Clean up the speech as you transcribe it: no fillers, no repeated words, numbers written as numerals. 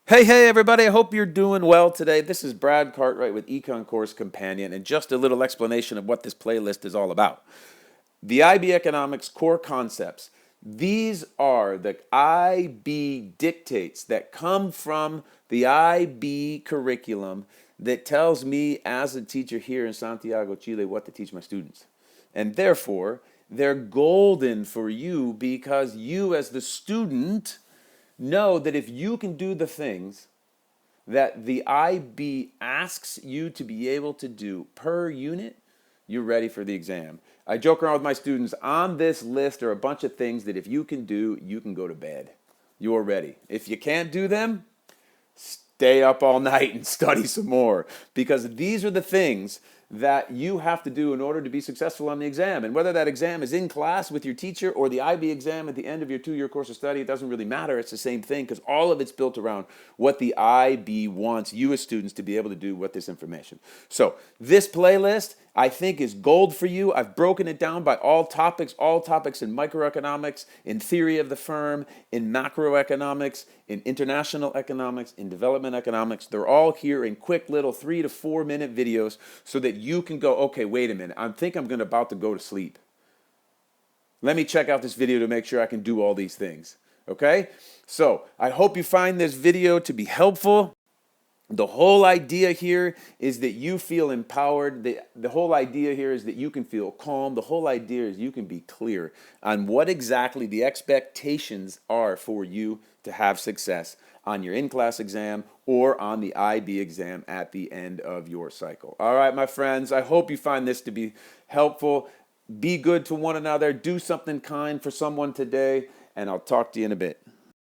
Hey, everybody. I hope you're doing well today. This is Brad Cartwright with Econ Course Companion, and just a little explanation of what this playlist is all about. The IB Economics core concepts. These are the IB dictates that come from the IB curriculum that tells me as a teacher here in Santiago, Chile, what to teach my students. And therefore, they're golden for you because you, as the student, know that if you can do the things that the IB asks you to be able to do per unit, you're ready for the exam. I joke around with my students, on this list are a bunch of things that if you can do, you can go to bed. You're ready. If you can't do them, stay up all night and study some more, because these are the things that you have to do in order to be successful on the exam. And whether that exam is in class with your teacher or the IB exam at the end of your 2-year course of study, it doesn't really matter. It's the same thing because all of it's built around what the IB wants you as students to be able to do with this information. So this playlist, I think, is gold for you. I've broken it down by all topics in microeconomics, in theory of the firm, in macroeconomics, in international economics, in development economics. They're all here in quick little 3 to 4 minute videos so that you can go, okay, wait a minute, I think I'm about to go to sleep. Let me check out this video to make sure I can do all these things. Okay? So I hope you find this video to be helpful. The whole idea here is that you feel empowered. The whole idea here is that you can feel calm. The whole idea is you can be clear on what exactly the expectations are for you to have success on your in-class exam or on the IB exam at the end of your cycle. All right, my friends, I hope you find this to be helpful. Be good to one another. Do something kind for someone today, and I'll talk to you in a bit.